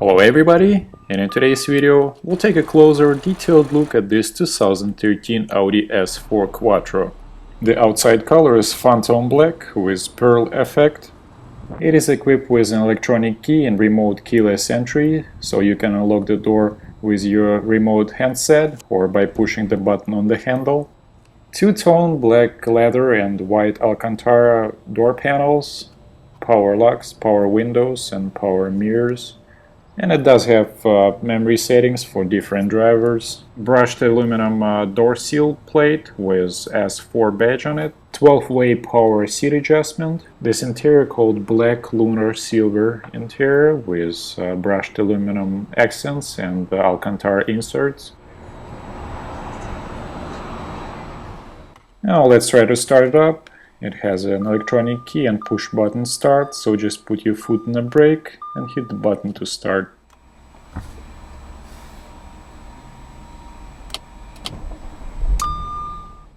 Hello everybody, and in today's video we'll take a closer detailed look at this 2013 Audi S4 Quattro. The outside color is Phantom Black with pearl effect. It is equipped with an electronic key and remote keyless entry, so you can unlock the door with your remote handset or by pushing the button on the handle. Two-tone black leather and white Alcantara door panels, power locks, power windows and power mirrors. And it does have memory settings for different drivers. Brushed aluminum door seal plate with S4 badge on it. 12-way power seat adjustment. This interior called Black Lunar Silver interior with brushed aluminum accents and Alcantara inserts. Now let's try to start it up. It has an electronic key and push button start, so just put your foot on the brake and hit the button to start.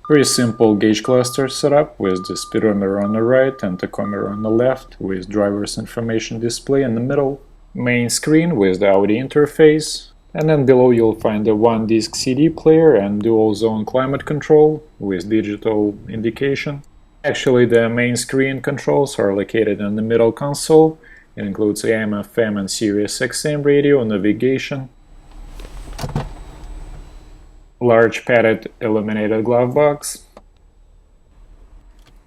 Very simple gauge cluster setup with the speedometer on the right and tachometer on the left with driver's information display in the middle. Main screen with the Audi interface. And then below you'll find a one-disc CD player and dual-zone climate control with digital indication. Actually, the main screen controls are located in the middle console. It includes AM, FM and Sirius XM radio, navigation. Large padded illuminated glove box.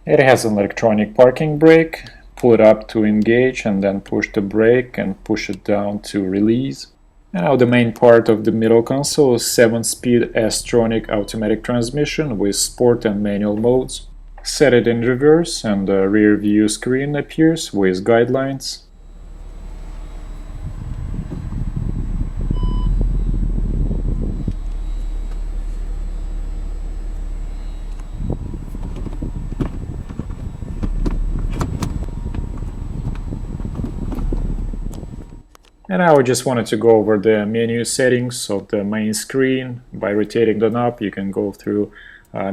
It has an electronic parking brake. Pull it up to engage and then push the brake and push it down to release. And now the main part of the middle console is 7-speed Tronic automatic transmission with sport and manual modes. Set it in reverse and the rear view screen appears with guidelines. And now I just wanted to go over the menu settings of the main screen. By rotating the knob you can go through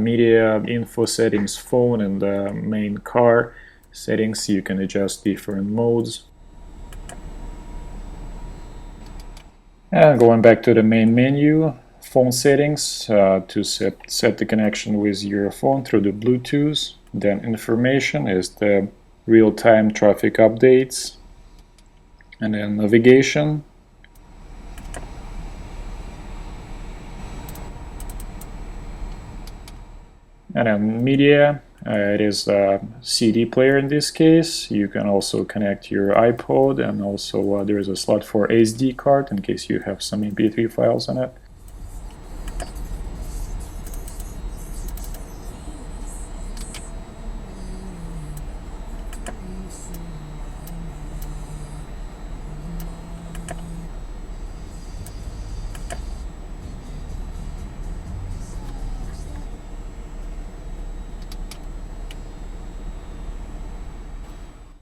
media, info settings, phone and the main car settings. You can adjust different modes. And going back to the main menu, phone settings to set the connection with your phone through the Bluetooth. Then information is the real-time traffic updates. And then navigation. And then media, it is a CD player in this case. You can also connect your iPod, and also there is a slot for SD card in case you have some MP3 files on it.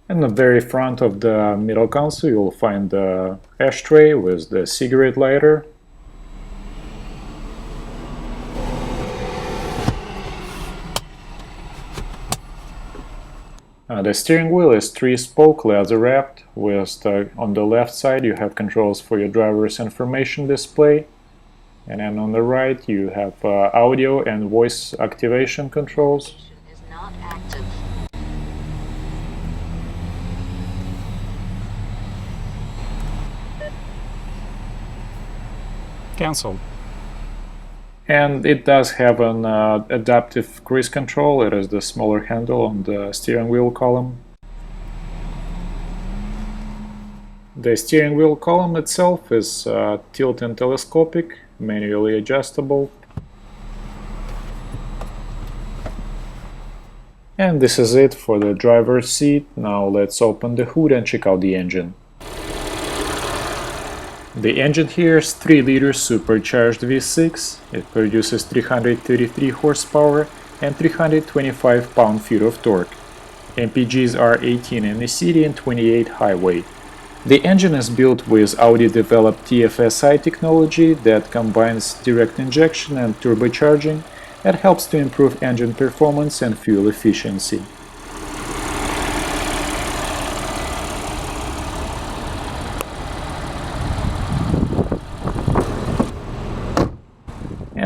In the very front of the middle console you'll find the ashtray with the cigarette lighter. The steering wheel is 3-spoke leather wrapped with on the left side you have controls for your driver's information display, and then on the right you have audio and voice activation controls. Is not active. Cancelled. And it does have an adaptive cruise control. It is the smaller handle on the steering wheel column. The steering wheel column itself is tilt and telescopic, manually adjustable. And this is it for the driver's seat. Now let's open the hood and check out the engine. The engine here is 3-liter supercharged V6. It produces 333 horsepower and 325 pound-feet of torque. MPGs are 18 in the city and 28 highway. The engine is built with Audi-developed TFSI technology that combines direct injection and turbocharging and helps to improve engine performance and fuel efficiency.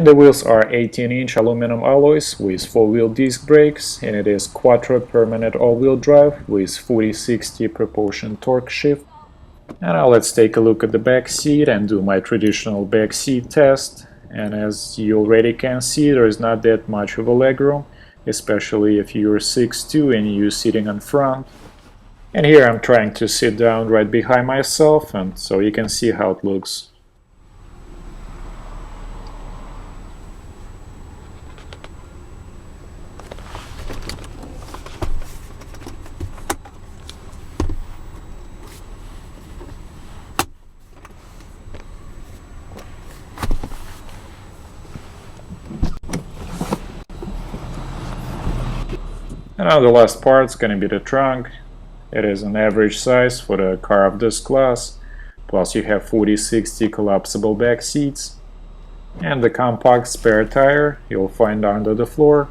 And the wheels are 18-inch aluminum alloys with 4-wheel disc brakes, and it is Quattro permanent all-wheel drive with 40-60 propulsion torque shift. And now let's take a look at the back seat and do my traditional back seat test. And as you already can see, there is not that much of a legroom, especially if you're 6'2" and you're sitting in front. And here I'm trying to sit down right behind myself, and so you can see how it looks. And now the last part is going to be the trunk. It is an average size for the car of this class, plus you have 40-60 collapsible back seats, and the compact spare tire you'll find under the floor.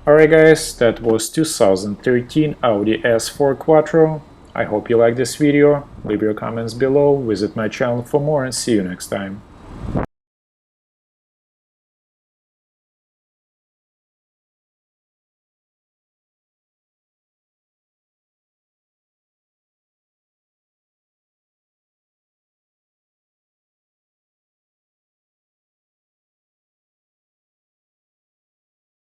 Alright guys, that was 2013 Audi S4 Quattro. I hope you liked this video. Leave your comments below, visit my channel for more, and see you next time.